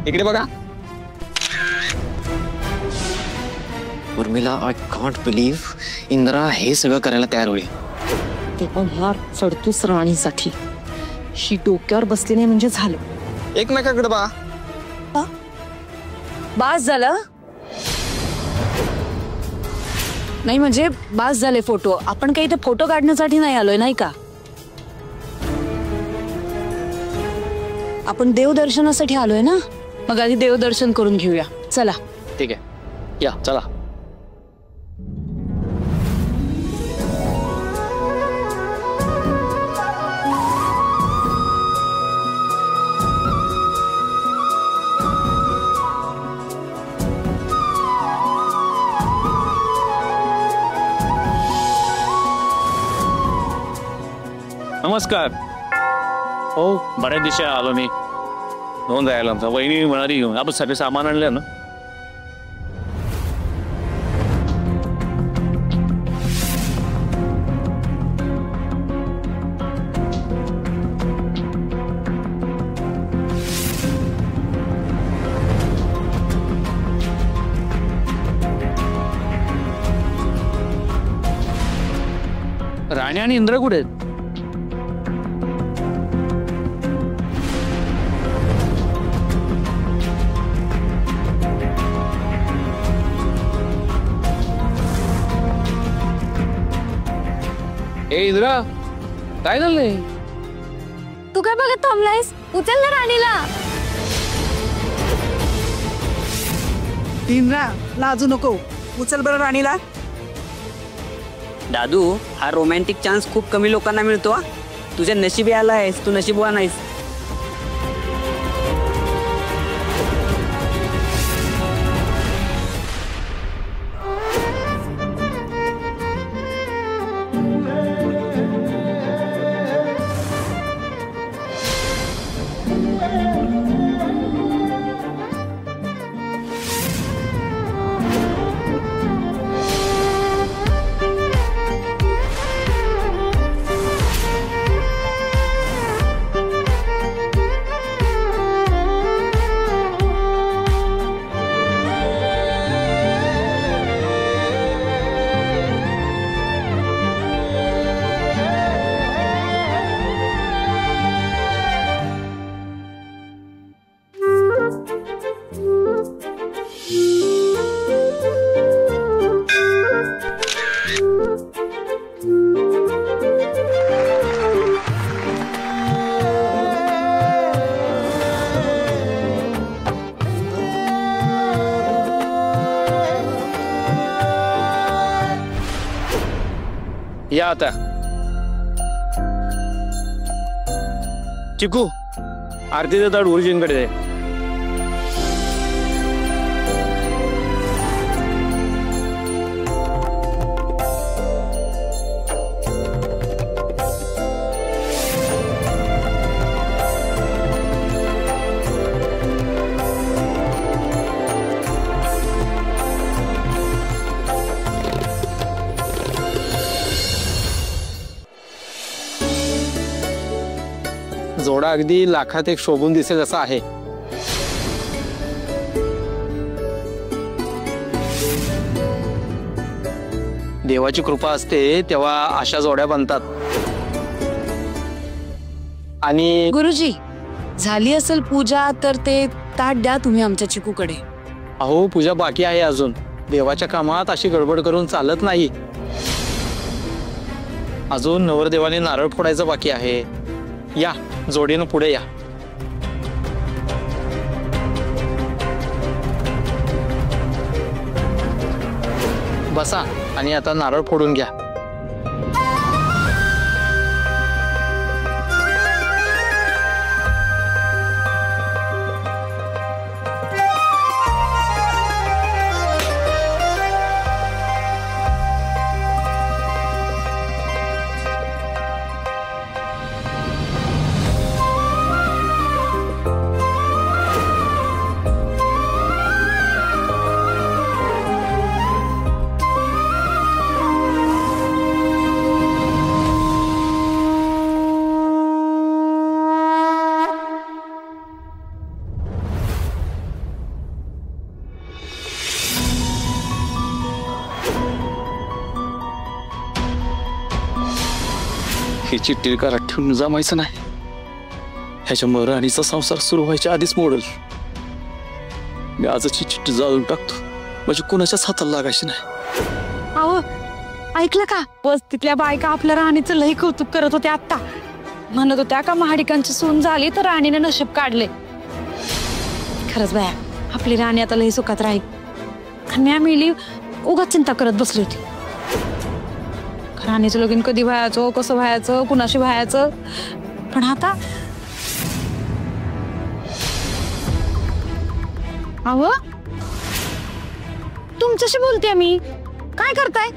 इकडे बघा. उर्मिला, आय कॉन्ट बिलीव्ह इंद्रा हे सगळं करायला तयार होईल. ते पण हार चढतोस राणीसाठी. शी डोक्यावर बसली नाही म्हणजे झालं. एकमेकाकडे बघा. बास झालं नाही म्हणजे बास झाले फोटो. आपण काही इथे फोटो काढण्यासाठी नाही आलोय नाही का. आपण देवदर्शनासाठी आलोय ना. मग आधी देवदर्शन करून घेऊया. चला. ठीक आहे, या चला. नमस्कार. हो, बऱ्याच दिवशी आलो मी. नोंद राहिला आमचा. वहिनी म्हणाली घेऊन आपण सगळे सामान आणलं ना. राणी आणि इंद्र कुठे आहेत? ए इंद्रा, काय झालंय? तू काय बघत थांबलायस? उचल ना राणीला. इंद्रा, लाजू नको. उचल बरं राणीला. दादू, हा रोमॅन्टिक चान्स खूप कमी लोकांना मिळतो. तुझ्या नशिबी आला आहेस. तू नशीबवान आहेस. या आता. चिकू, आरतीचं ताट गुरुजींकडे दे. जोडा अगदी लाखात एक शोभून दिसेल असा आहे. देवाची कृपा असते तेव्हा अशा जोड्या बनतात. आणि गुरुजी, झाली असेल पूजा तर ते ताट द्या तुम्ही आमच्या चिकूकडे. अहो, पूजा बाकी आहे अजून. देवाच्या कामात अशी गडबड करून चालत नाही. अजून नवरदेवाने नारळ फोडायचं बाकी आहे. या, जोडीनं पुढे या. बसा आणि आता नारळ फोडून घ्या. ही चिठ्ठी घरात ठेवून जमायचं नाही. ह्याच्यामुळे राणीचा संसार सुरू व्हायच्या आधीच मोडल. मी आजची चिठ्ठी जाळून टाकतो म्हणजे कोणाच्याच हाताला लागायची नाही. अहो ऐकलं का, बस तिथल्या बायका आपल्या राणीचं लई कौतुक करत होत्या. आत्ता म्हणत होत्या का महाडिकांची सून झाली तर राणीने नशीब काढले. खरंच बाया, आपली राणी आता लई सुखात राहील. खन्या मिली उगाच चिंता करत बसली होती. राणीचं लगीन कधी व्हायचं, कसं व्हायचं, कुणाशी व्हायचं. पण आता अहो तुमच्याशी बोलते मी, काय करताय?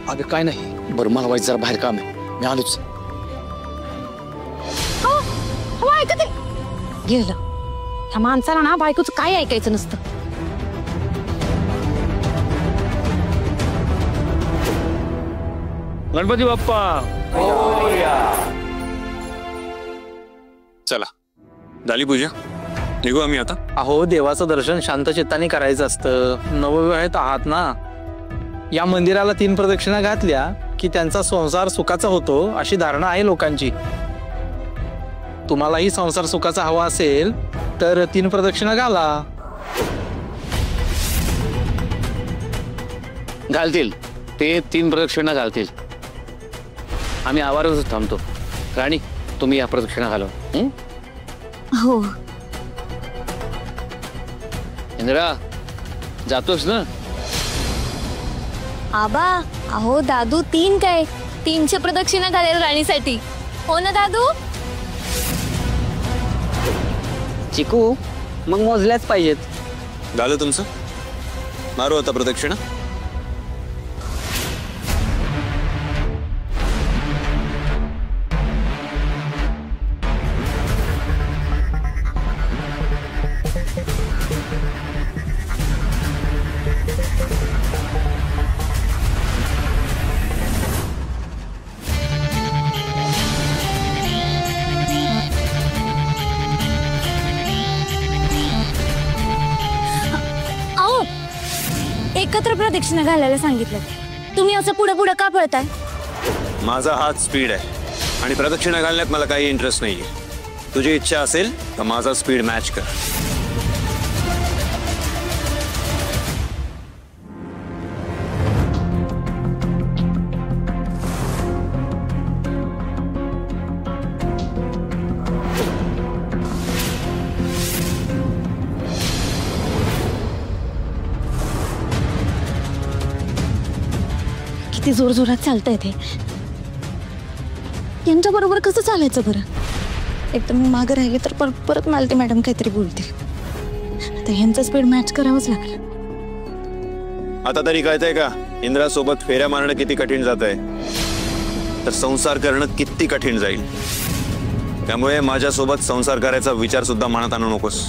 अगं काय नाही, बरं मला वाईट जरा बाहेर काम आहे, मी आलोच. हो ऐकते गेलं. ह्या माणसाला ना बायकोचं काय ऐकायचं नसतं. गणपती बाप्पा. चला झाली पूजा, निघू आम्ही आता. अहो देवाचं दर्शन शांत चित्ताने करायचं असतं. नवविवाहित आहात ना, या मंदिराला 3 प्रदक्षिणा घातल्या की त्यांचा संसार सुखाचा होतो अशी धारणा आहे लोकांची. तुम्हालाही संसार सुखाचा हवा असेल तर 3 प्रदक्षिणा घाला. घालतील ते 3 प्रदक्षिणा घालतील. आम्ही आवारातच थांबतो. राणी तुम्ही या प्रदक्षिणा घालवा. हो. इंद्रा जातोस ना? आबा अहो दादू 3 काय 300 प्रदक्षिणा घालेल राणीसाठी. हो ना दादू? चिकू मग मोजल्याच पाहिजेत. झालं तुमचं? मारू आता प्रदक्षिणा. एकत्र प्रदक्षिणा घालायला सांगितलं. तुम्ही असं पुढे पुढे का पळताय? माझा हात स्पीड आहे आणि प्रदक्षिणा घालण्यात मला काही इंटरेस्ट नाहीये. तुझी इच्छा असेल तर माझा स्पीड मॅच कर. किती जोर जोरात चालता येते. यांच्या बरोबर कसं चालायचं बरं? एकदम मी मागे राहिले तर परत मालती मॅडम काहीतरी बोलतील. तर ह्यांचं स्पीड मॅच करावंच लागेल. आता तरी कळतंय का इंद्रा सोबत फेऱ्या मारणं किती कठीण जात आहे, तर संसार करणं किती कठीण जाईल. त्यामुळे माझ्यासोबत संसार करायचा विचार सुद्धा मनात आणू नकोस.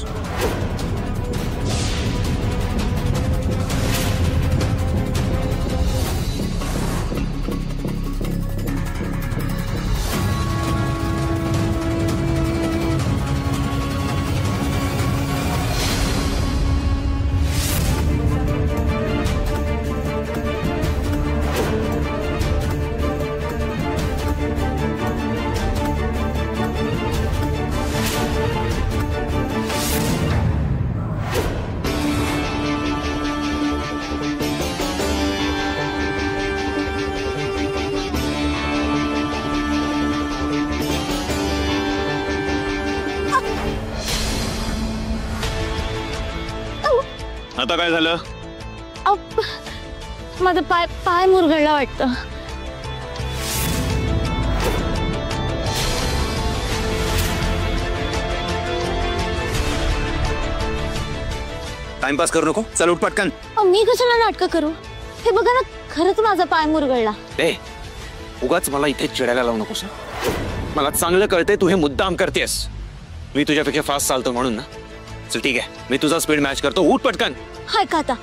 आता काय झालं? माझा पाय मुरगळला वाटतं. टाइमपास करू नको, चल उठ पटकन. मी कशाला नाटकं करू? हे बघा ना, खरंच माझा पाय मुरगळला. उगाच मला इथे चिडायला लावू नकोस. मला चांगलं कळतंय तू हे मुद्दाम करतेस. मी तुझ्यापेक्षा फास्ट चालतो म्हणून ना. चल ठीक आहे, मी तुझा स्पीड मॅच करतो. उठ पटकन. हाय का आता?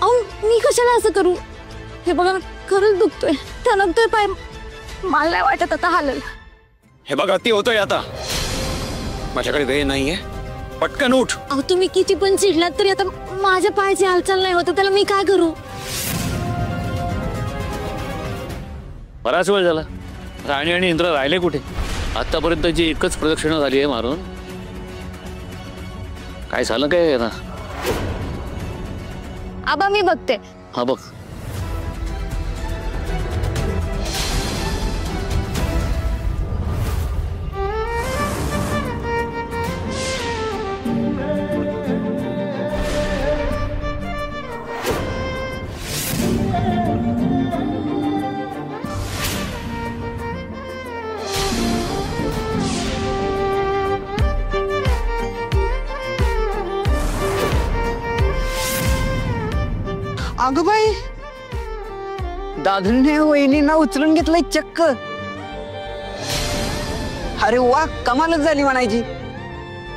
अहो मी कशाला असं करू? हे बघा खरंच दुखतोय. त्यानंतर पाय मला नाही वाटत आता हालल. हे बघ अति होतोय आता. माझ्याकडे वेळ नाहीये, पटकन उठ. अहो तुम्ही किती पण चिडलात तरी आता माझ्या पायाची हालचाल नाही होत. त्याला मी काय करू? बराच वेळ झाला. राणी आणि इंद्र राहिले कुठे? आतापर्यंत जी एकच प्रदक्षिणा झाली आहे मारून. काय झालं काय ना? आबा मी बघते. हा बघ. अगं बाई, दादूने वहिनींना उचलून घेतलंय चक्क. अरे वा, कमालच झाली म्हणायची.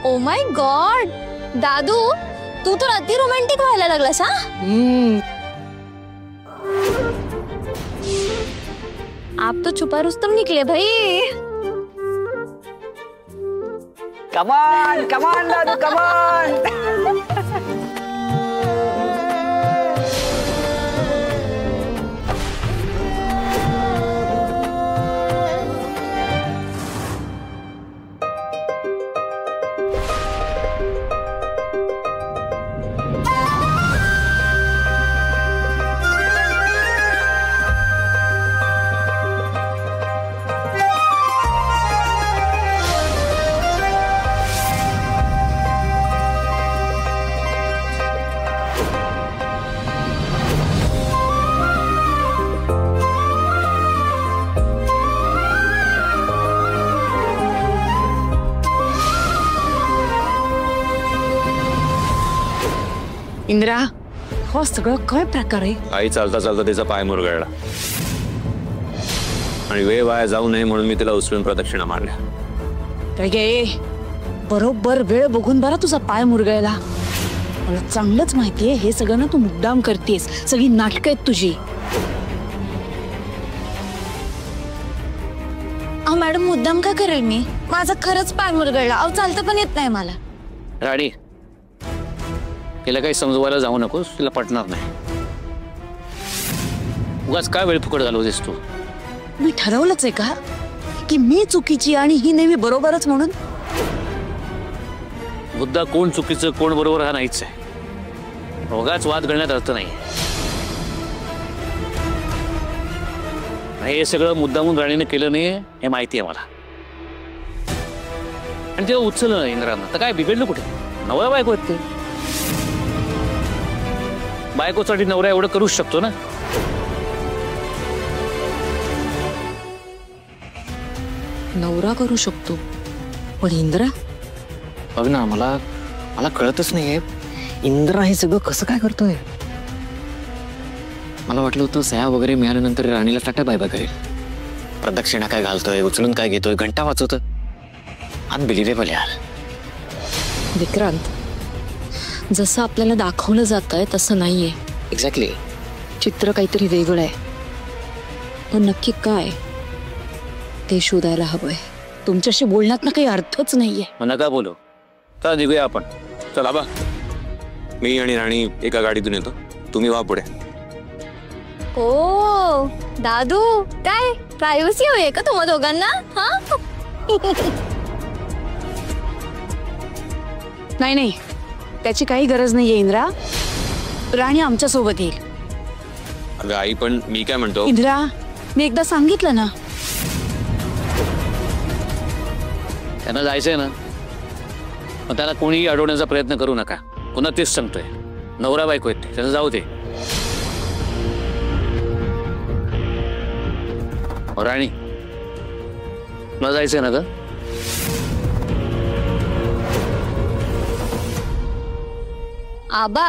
ओ माय गॉड, दादू तू तर अति रोमॅन्टिक व्हायला लागलास. हा आप तो छुपा रुस्तम निकले भाई. कमान कमान दादू कमान. इंद्रा, हो सगळं काय प्रकार आहे? आई चालता चालता तिचा पाय मुरगळला आणि वेळ वाया जाऊ नये म्हणून मी तिला उचलून प्रदक्षिणा मारल्या. काय गे, बरोबर वेळ बघून बरा तुझा पाय मुरगळला. मला चांगलंच माहितीये हे सगळं ना तू मुद्दाम करतेस. सगळी नाटकं आहेत तुझी. अहो मॅडम, मुद्दाम का करेल मी? माझा खरंच पाय मुरगळला. अहो चालता पण येत नाही मला. राणी, तिला काही समजवायला जाऊ नकोस, तिला पटणार नाही. उगाच काय वेळ फुकट घालवतेस तू? मी ठरवलंच आहे का की मी चुकीची आणि ही नेहमी बरोबरच म्हणून? मुद्दा कोण चुकीचं कोण बरोबर हा नाहीच आहे. उगाच वाद घालण्यात अर्थ नाही. हे सगळं मुद्दामून राणीने केलं नाही हे माहिती आहे मला. आणि तेव्हा उचललं इंद्रानं तर काय बिघडलं कुठे? नवरा बायको आहेत ते. बायकोसाठी नवरा एवढं करूच शकतो ना. नवरा करू शकतो पण इंद्रा? बघ ना, मला कळतच नाहीये इंद्रा हे सगळं कसं काय करतोय. मला वाटलं होतं सह्या वगैरे मिळाल्यानंतर राणीला टाटा बाय बाय करेल. प्रदक्षिणा काय घालतोय, उचलून काय घेतोय, घंटा वाजवतोय. अनबिलिव्हेबल यार. विक्रांत, जसं आपल्याला दाखवलं जातंय तसं नाहीये. एक्झॅक्टली. चित्र काहीतरी वेगळं आहे. पण नक्की काय ते शोधायला हवंय. तुमच्याशी बोलण्यात ना काही अर्थच नाहीये. मग नका बोलू. चला निघूया आपण. चला बा. मी आणि राणी एका गाडीतून येतो, तुम्ही वा पुढे. ओ दादू, काय प्रायव्हसी हवी का तुम्हा दोघांना? हा नाही नाही, त्याची काही गरज नाहीये इंद्रा. राणी आमच्या सोबत येईल. अगं आई, पण मी काय म्हणतो. इंद्रा, मी एकदा सांगितलं ना. त्यांना जायचंय ना, मग त्याला कोणीही अडवण्याचा प्रयत्न करू नका. पुन्हा तेच सांगतोय, नवरा बायको आहेत ते, त्यांना जाऊ दे. राणी, तुला जायचंय ना ग? आबा,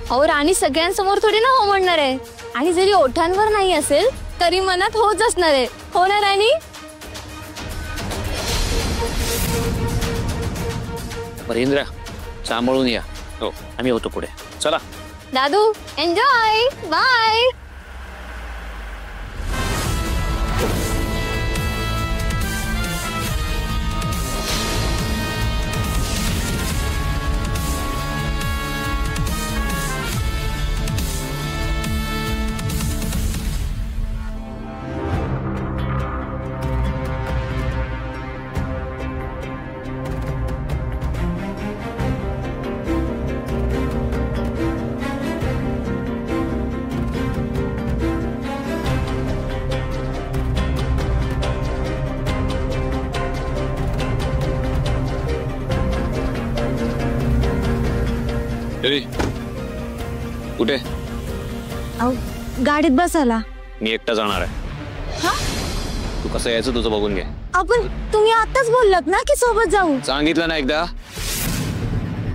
अहो राणी सगळ्यांसमोर थोडी ना हो म्हणणार आहे. आणि जरी ओठांवर नाही असेल तरी मनात होच असणार आहे. हो ना राणी? बरं इंद्रा, सांभाळून या. हो, आम्ही होतो पुढे. चला दादू, एन्जॉय. बाय. कुठे? गाडीत बसायला. मी एकटा जाणार आहे. तू कसं यायचं तुझं बघून घे. आपण तुम्ही आताच बोललात ना की सोबत जाऊ. सांगितलं ना एकदा,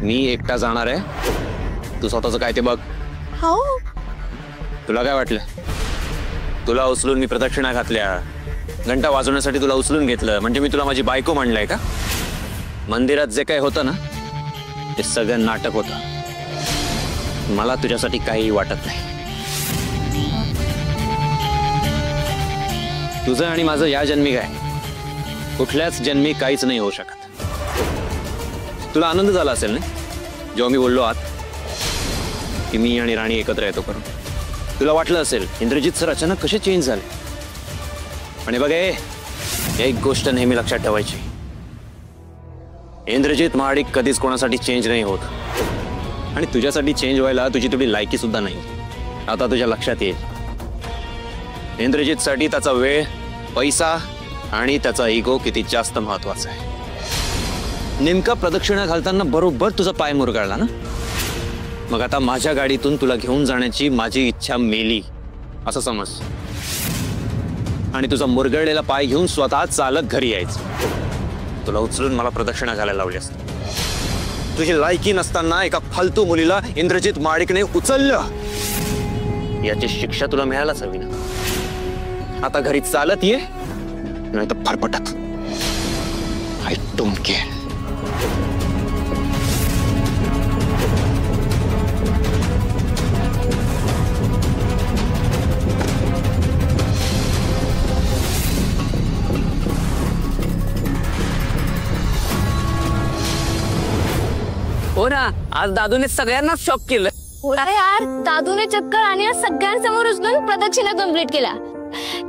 मी एकटा जाणार आहे. तू स्वतःच काय ते बघ. हो. तुला काय वाटलं? तुला उचलून मी प्रदक्षिणा घातल्या, घंटा वाजवण्यासाठी तुला उचलून घेतलं म्हणजे मी तुला माझी बायको म्हणलंय का? मंदिरात जे काही होतं ना ते सगळं नाटक होतं. मला तुझ्यासाठी काही वाटत नाही. तुझं आणि माझं या जन्मी काय, कुठल्याच जन्मी काहीच नाही होऊ शकत. तुला आनंद झाला असेल ना जेव्हा मी बोललो आत की मी आणि राणी एकत्र येतो करून. तुला वाटलं असेल इंद्रजित सर अचानक कसे चेंज झाले. आणि बघ एक गोष्ट नेहमी लक्षात ठेवायची, इंद्रजित महाडिक कधीच कोणासाठी चेंज नाही होत. आणि तुझ्यासाठी चेंज व्हायला तुझी तेवढी लायकी सुद्धा नाही. आता तुझ्या लक्षात येईल, इंद्रजित साठी त्याचा वेळ, पैसा आणि त्याचा इगो किती जास्त महत्वाचा आहे. नेमका प्रदक्षिणा घालताना बरोबर तुझा पाय मुरगाळला ना, मग आता माझ्या गाडीतून तुला घेऊन जाण्याची माझी इच्छा मेली असं समज. आणि तुझा मुरगळलेला पाय घेऊन स्वतः चालत घरी यायचं. तुला उचलून मला प्रदक्षिणा घालायला लावली असते. तुझी लायकी नसताना एका फालतू मुलीला इंद्रजित महाडिकने उचललं, याची शिक्षा तुला मिळायलाच हवी ना. आता घरी चालत ये नाही तर फरफटत. I don't care. हो ना, आज दादूने सगळ्यांनाच शॉक केलं. अरे यार, दादूने चक्कर आणि सगळ्यांसमोर उचलून प्रदक्षिणा कम्प्लीट केला.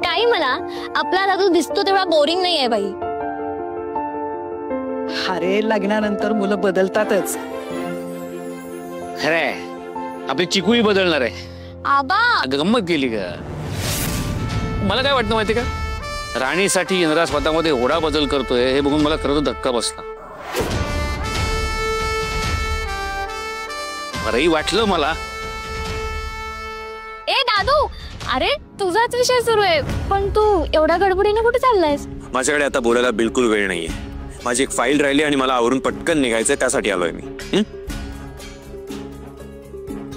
काही म्हणा, आपला दादू दिसतो तेवढा बोरिंग नाही आहे बाई. अरे लग्नानंतर मुलं बदलतातच. खरंय, आपली चिकूही बदलणार आहे. आबा गंमत केली का? मला काय वाटतं माहिती का, राणीसाठी इंद्रा स्वतःमध्ये एवढा बदल करतोय हे बघून मला खरं तर धक्का बसला. बरंही वाटलं मला. ए दादू, अरे तुझाच विषय सुरू आहे, पण तू एवढ्या गडबडीने कुठे चाललायस? माझ्याकडे आता बोलायला बिलकुल वेळ नाहीये. माझी एक फाईल राहिली आणि मला आवरून पटकन निघायचंय, त्यासाठी आलोय मी.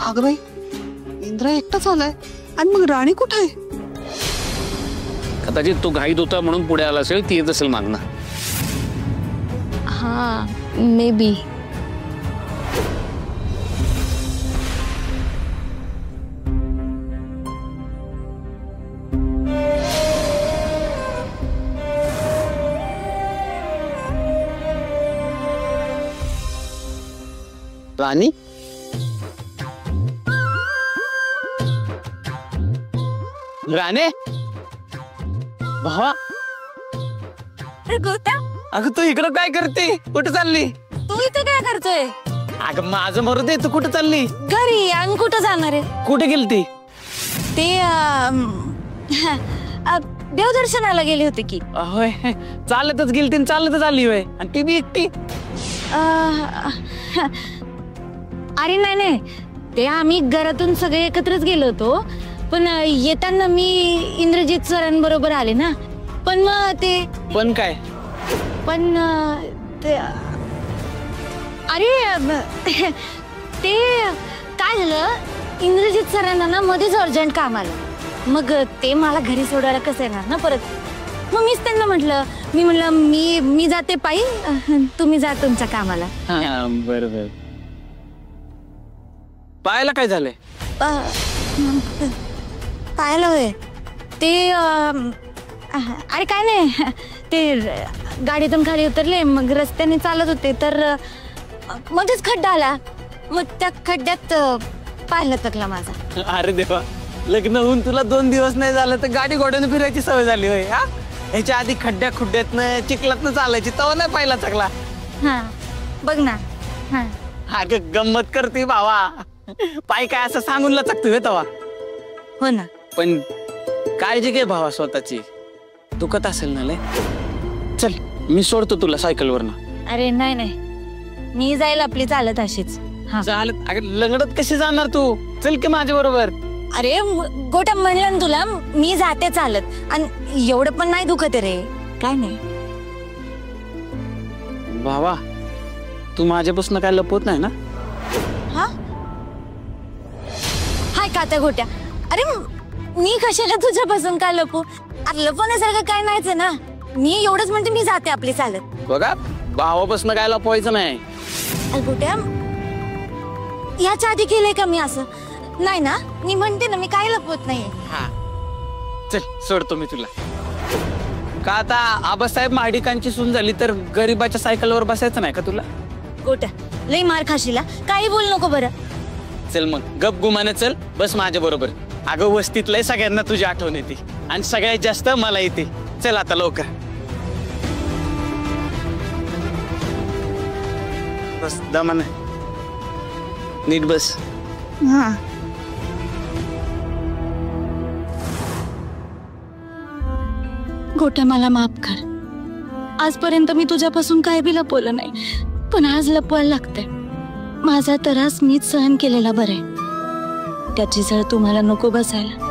अगं बाई, इंद्रा एकटाच आलाय आणि मग राणी कुठे आहे? कदाचित तो घाईत होता म्हणून पुढे आला असेल, ती येत असेल मागणं. हा, मे बी. राणी, राणे, भावा, अगं तू इकडं काय करते? कुठे चालली? तू इथं काय करतोय? अगं माझं मरू दे, तू कुठे चालली? घरी. आणि कुठं जाणार आहे? कुठे गेलती? ते देवदर्शनाला गेले होते की. होय, चालतच गेलती, चालतच आली होय. आणि ती बी एकटी? अरे नाही, ते आम्ही घरातून सगळे एकत्रच गेलो होतो, पण येताना मी इंद्रजित सरांबरोबर आले ना. पण मग ते पण काय? पण ते अरे ते काय झालं, इंद्रजित सरांना ना मध्येच अर्जंट काम आलं. मग ते मला घरी सोडायला कसं येणार ना परत. मग मीच त्यांना म्हटलं मी जाते पायी, तुम्ही जा तुमच्या कामाला. बरोबर. पायाला काय झालंय? पाहायला होय ते अरे काय नाही, ते गाडीतून खाली उतरले, मग रस्त्याने चालत होते तर मध्येच खड्डा आला. मग त्या खड्ड्यात पाय लटकला माझा. अरे देवा, लग्न होऊन तुला 2 दिवस नाही झालं तर गाडी घोड्याने फिरायची सवय झाली होय. हा, ह्याच्या आधी खड्ड्या खुड्ड्यातनं चिखलातनं चालायची, तवा नाही पाहिला चकला. हा बघ ना. हा अगं गंमत करते भावा, पाय काय असं सांगून लचकतोय तवा. हो ना. पण काळजी घे भावा स्वतःची, दुखत असेल ना लय. चल मी सोडतो तुला सायकलवरनं. अरे नाही, मी जाईल आपली चालत अशीच. चालत अगं लंगडत कशी जाणार तू? चल की माझ्या बरोबर. अरे गोट्या म्हणलं ना तुला मी जाते चालत आणि एवढं पण नाही दुखत रे. काय नाही. भावा तू माझ्यापासून काय लपवत नाही ना? हा हाय का त्या गोट्या? अरे मी कशाला तुझ्यापासून काय लपू? अरे लपवण्यासारखं काय नाहीच आहे ना. मी एवढंच म्हणते मी जाते आपली चालत. बघा भावापासून काय लपवायचं नाही. अरे गोट्या याच्या आधी केलंय का मी असं? नाही ना. मी म्हणते ना मी काय लपवत नाही. चल सोडतो मी तुला. का आता आबासाहेब महाडिकांची सून झाली तर गरीबाच्या सायकलवर बसायचं नाही का तुला? गोट्या लई मार खाशीला. काही बोल नको बरं. चल मग गप गुमाने चल बस माझ्या बरोबर. अगं वस्तीतलंय सगळ्यांना तुझी आठवण येते आणि सगळ्यात जास्त मला येते. चल आता लवकर बस. दमाने नीट बस. गोट्या मला माफ कर. आजपर्यंत मी तुझ्यापासून काय बी लपवलं नाही, पण आज लपवायला लागतंय. माझा त्रास मीच सहन केलेला बरं आहे. त्याची झळ तुम्हाला नको बसायला.